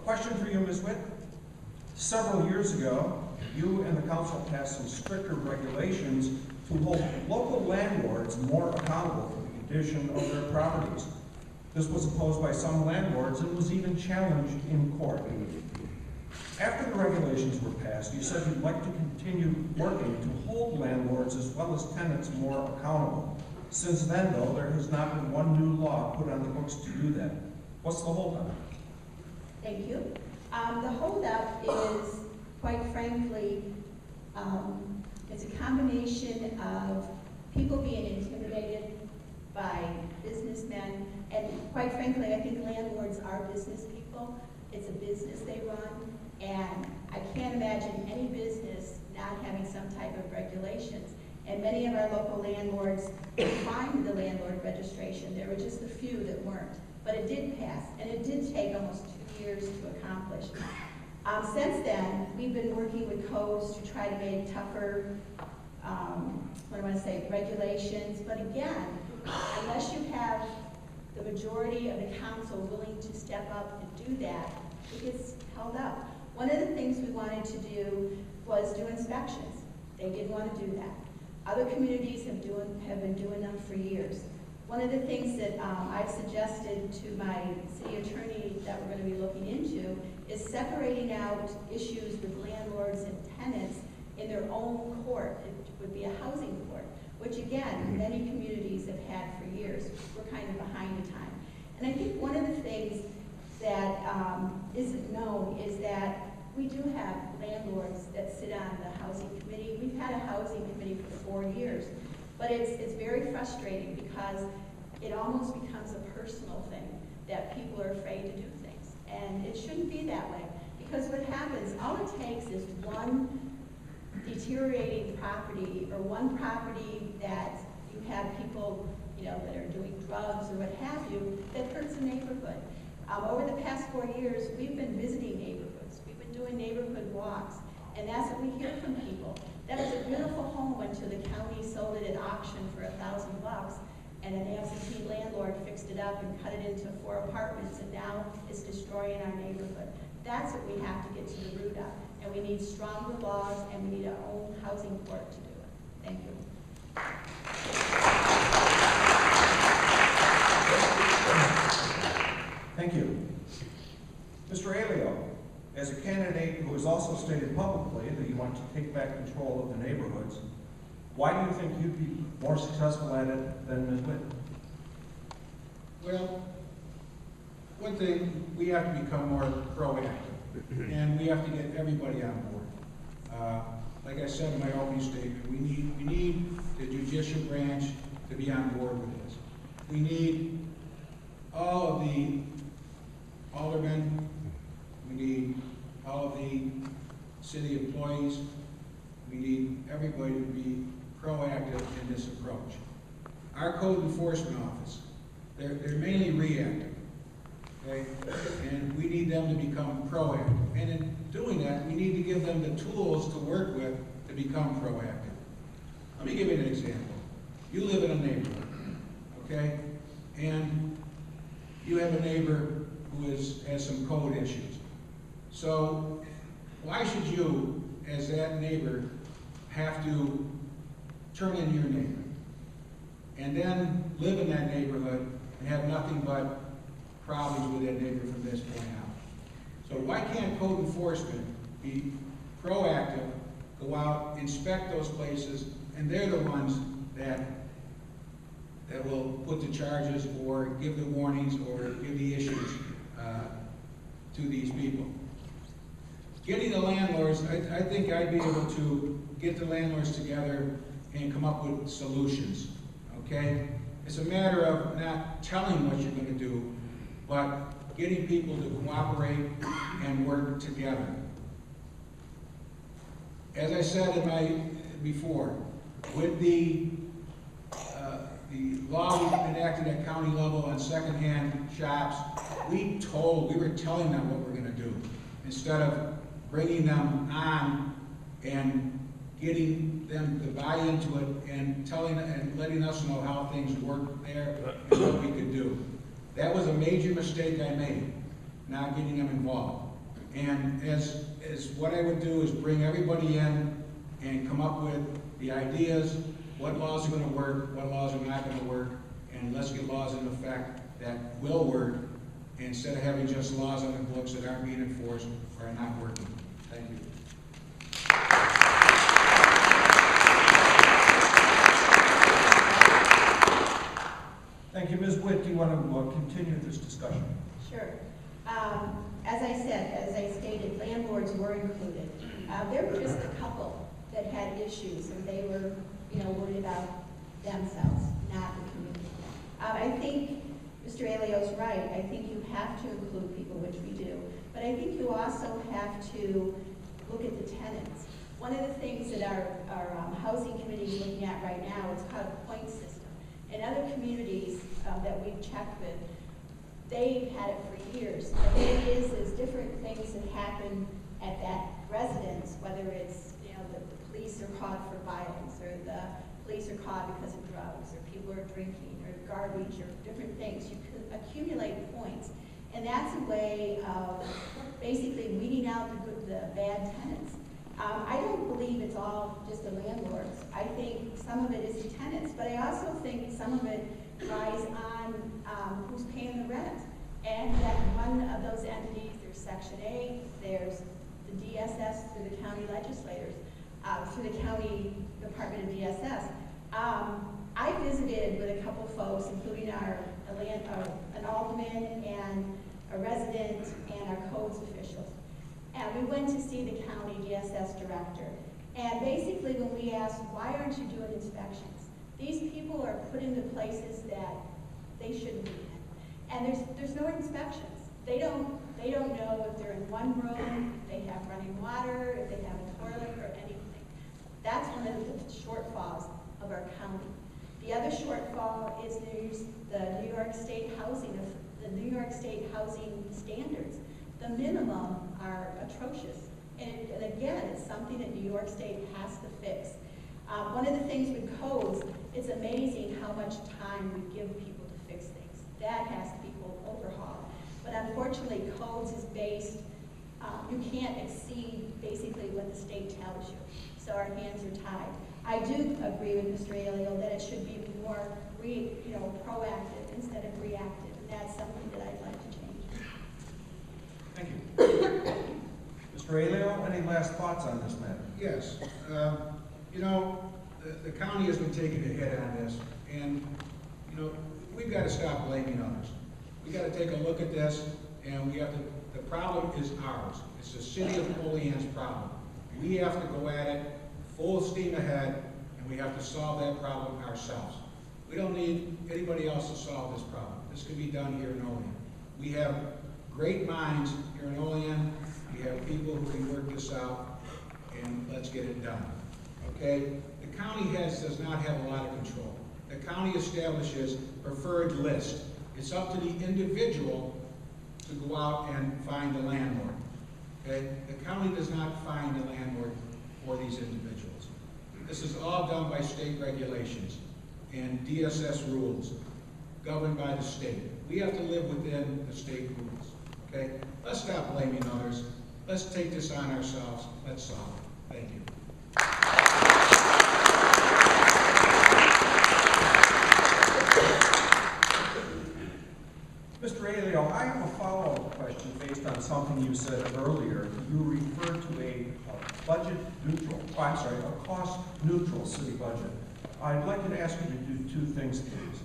question for you, Ms. Witt. Several years ago, you and the council passed some stricter regulations to hold local landlords more accountable for the condition of their properties. This was opposed by some landlords and was even challenged in court. After the regulations were passed, you said you'd like to continue working to hold landlords as well as tenants more accountable. Since then, though, there has not been one new law put on the books to do that. What's the holdup? Thank you. The holdup is, quite frankly, it's a combination of people being intimidated by businessmen, and quite frankly, I think landlords are business people. It's a business they run, and I can't imagine any business not having some type of regulations. And many of our local landlords signed the landlord registration. There were just a few that weren't. But it did pass, and it did take almost 2 years to accomplish. Since then, we've been working with codes to try to make tougher, regulations. But again, unless you have the majority of the council willing to step up and do that, it gets held up. One of the things we wanted to do was do inspections. They didn't want to do that. Other communities have been doing them for years. One of the things that I've suggested to my city attorney that we're going to be looking into is separating out issues with landlords and tenants in their own court. It would be a housing court, which again, many communities have had for years. We're kind of behind the time. And I think one of the things that isn't known is that we do have landlords that sit on the housing committee. We've had a housing committee for 4 years. But it's very frustrating because it almost becomes a personal thing that people are afraid to do things. And it shouldn't be that way. Because what happens, all it takes is one deteriorating property or one property that you have people, that are doing drugs or what have you, that hurts the neighborhood. Over the past 4 years, we've been visiting neighborhoods. We've been doing neighborhood walks. And that's what we hear from people. That was a beautiful home until the county sold it at auction for $1,000, and an absentee landlord fixed it up and cut it into 4 apartments, and now it's destroying our neighborhood. That's what we have to get to the root of, and we need stronger laws, and we need our own housing court to do it. Thank you. Thank you. Mr. Alio, as a candidate who has also stated publicly that you want to take back control of the neighborhoods, why do you think you'd be more successful at it than Ms. Witt? Well, one thing, we have to become more proactive, and we have to get everybody on board. Like I said in my opening statement, we need the judicial branch to be on board with this. We need all of the aldermen, we need all of the city employees, we need everybody to be proactive in this approach. Our code enforcement office, they're mainly reactive, okay? And we need them to become proactive. And in doing that, we need to give them the tools to work with to become proactive. Let me give you an example. You live in a neighborhood, okay? And you have a neighbor who has some code issues. So why should you, as that neighbor, have to turn in your neighbor and then live in that neighborhood and have nothing but problems with that neighbor from this point out? So why can't code enforcement be proactive, go out, inspect those places, and they're the ones that will put the charges or give the warnings or give the issues to these people? Getting the landlords, I think I'd be able to get the landlords together and come up with solutions, okay? It's a matter of not telling what you're going to do, but getting people to cooperate and work together. As I said before, with the law we've enacted at county level on secondhand shops, we were telling them what we're going to do instead of bringing them on and getting them to buy into it and letting us know how things work there and what we could do. That was a major mistake I made, not getting them involved. And as what I would do is bring everybody in and come up with the ideas, what laws are gonna work, what laws are not gonna work, and let's get laws in effect that will work, instead of having just laws on the books that aren't being enforced or are not working. Thank you. Thank you. Ms. Witt, do you want to continue this discussion? Sure. As I said, as I stated, landlords were included. There were just a couple that had issues, and they were, worried about themselves, not the community. I think Mr. Alio's right. I think you have to include people, which we do, but I think you also have to look at the tenants. One of the things that our housing committee is looking at right now is called a point system. In other communities that we've checked with, they've had it for years. The thing is different things that happen at that residence, whether it's, the police are caught for violence, or the police are caught because of drugs, or people are drinking, or garbage, or different things. You can accumulate points. And that's a way of basically weeding out the bad tenants. I don't believe it's all just the landlords. I think some of it is the tenants, but I also think some of it lies on who's paying the rent. And that one of those entities, there's Section 8, there's the DSS through the county legislators, through the county Department of DSS. I visited with a couple folks, including an alderman and a resident and our codes officials. And we went to see the county DSS director. And basically when we asked, why aren't you doing inspections? These people are put into places that they shouldn't be in. And there's no inspections. They don't know if they're in one room, if they have running water, if they have a toilet or anything. That's one of the shortfalls of our county. The other shortfall is the New York State housing standards. The minimum are atrocious. And again, it's something that New York State has to fix. One of the things with codes, it's amazing how much time we give people to fix things. That has to be overhauled. But unfortunately, codes is based, you can't exceed basically what the state tells you. So our hands are tied. I do agree with Mr. Alio that it should be more proactive instead of reactive. And that's something that I'd like to change. Thank you. Mr. Alio, any last thoughts on this matter? Yes. The county has been taking a hit on this, and, we've got to stop blaming others. We've got to take a look at this, and the problem is ours. It's the city of Olean's problem. We have to go at it full steam ahead, and we have to solve that problem ourselves. We don't need anybody else to solve this problem. This can be done here in Olean. We have great minds here in Olean. We have people who can work this out, and let's get it done. Okay? The county does not have a lot of control. The county establishes preferred list. It's up to the individual to go out and find a landlord. Okay? The county does not find a landlord for these individuals. This is all done by state regulations and DSS rules governed by the state. We have to live within the state rules. Okay? Let's stop blaming others. Let's take this on ourselves. Let's solve it. Thank you. Mr. Alio, I have a follow-up question based on something you said earlier. You referred to a cost-neutral city budget. I'd like to ask you to do two things, please.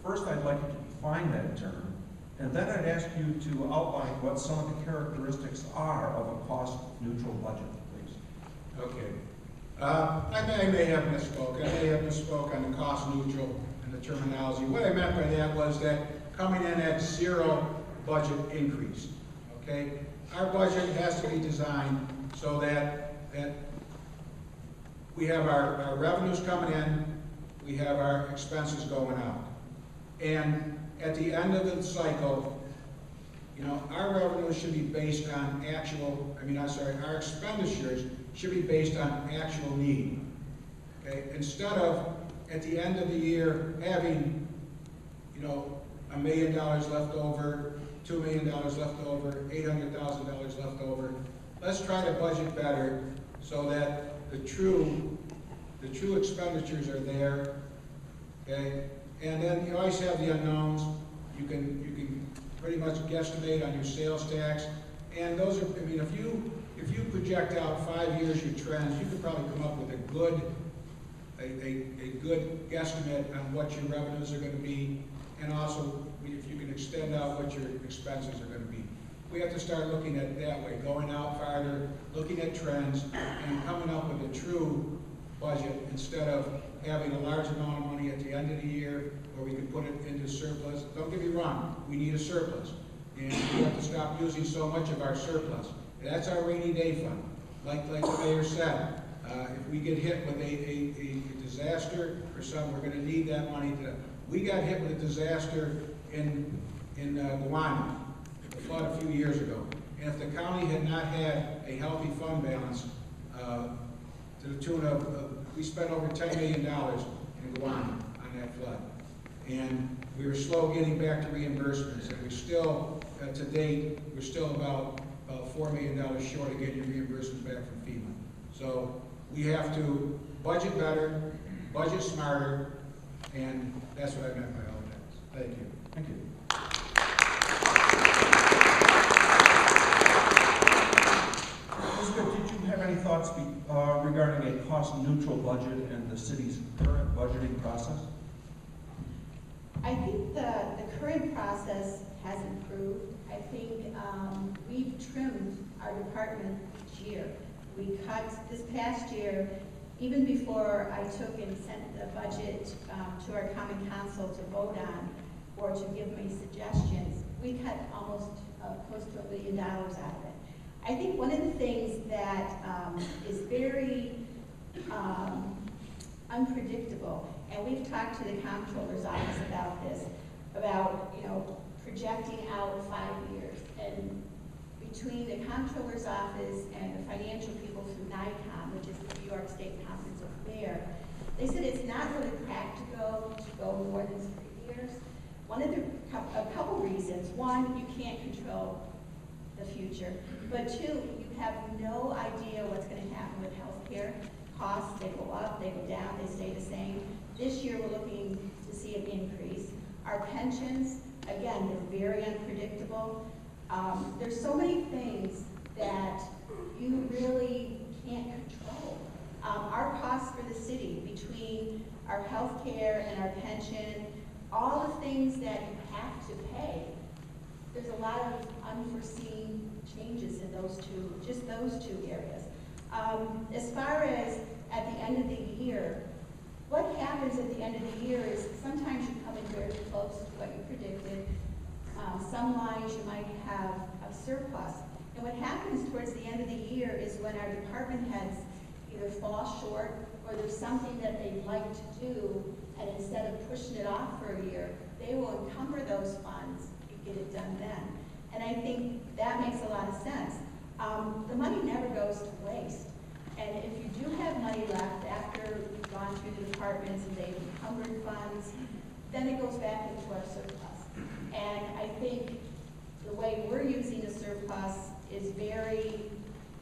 First, I'd like you to define that term, and then I'd ask you to outline what some of the characteristics are of a cost-neutral budget, please. Okay. I may have misspoke. I may have misspoke on the cost-neutral and the terminology. What I meant by that was that coming in at zero budget increase. Okay? Our budget has to be designed so that we have our revenues coming in, we have our expenses going out. And at the end of the cycle, our revenues should be based on our expenditures should be based on actual need. Okay? Instead of, at the end of the year, having, $1 million left over $2 million left over, $800,000 left over. Let's try to budget better so that the true expenditures are there, okay? And then you always have the unknowns. You can pretty much guesstimate on your sales tax. And those are, I mean, if you project out 5 years your trends, you could probably come up with a good guesstimate on what your revenues are going to be, and also if you can extend out what your expenses are going to be. We have to start looking at it that way, going out farther, looking at trends, and coming up with a true budget instead of having a large amount of money at the end of the year where we can put it into surplus. Don't get me wrong, we need a surplus, and we have to stop using so much of our surplus. That's our rainy day fund. Like the mayor said, if we get hit with a disaster or something, we're going to need that money to. We got hit with a disaster in Olean, the flood a few years ago. And if the county had not had a healthy fund balance, to the tune of, we spent over $10 million in Olean on that flood. And we were slow getting back to reimbursements, and we're still, to date, we're still about $4 million short of getting reimbursements back from FEMA. So we have to budget better, budget smarter, and that's what I meant by all that. Thank you. Thank you. Elizabeth, did you have any thoughts regarding a cost-neutral budget and the city's current budgeting process? I think the current process has improved. I think we've trimmed our department each year. We cut this past year, even before I took and sent the budget to our common council to vote on or to give me suggestions, we cut almost close to $1 billion out of it. I think one of the things that is very unpredictable, and we've talked to the comptroller's office about this, about projecting out 5 years, and between the comptroller's office and the financial people through NICOM, which is the New York State Conference of Mayor, they said it's not really practical to go more than 3 years. A couple reasons. One, you can't control the future, but two, you have no idea what's going to happen with healthcare costs. They go up, they go down, they stay the same. This year we're looking to see an increase. Our pensions, again, they're very unpredictable. There's so many things that you really can't control. Our costs for the city, between our health care and our pension, all the things that you have to pay, there's a lot of unforeseen changes in those two areas. As far as at the end of the year, what happens at the end of the year is sometimes you come in very close to what you predicted. Some lines you might have a surplus. And what happens towards the end of the year is when our department heads either fall short or there's something that they'd like to do, and instead of pushing it off for a year, they will encumber those funds and get it done then. And I think that makes a lot of sense. The money never goes to waste. And if you do have money left after you've gone through the departments and they've encumbered funds, then it goes back into our surplus. And I think the way we're using the surplus is very,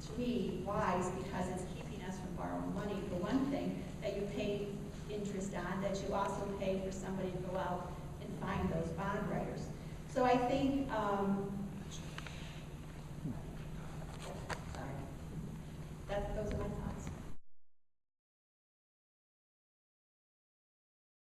to me, wise, because it's keeping us from borrowing money. For one thing, that you pay interest on, that you also pay for somebody to go out and find those bond writers. So I think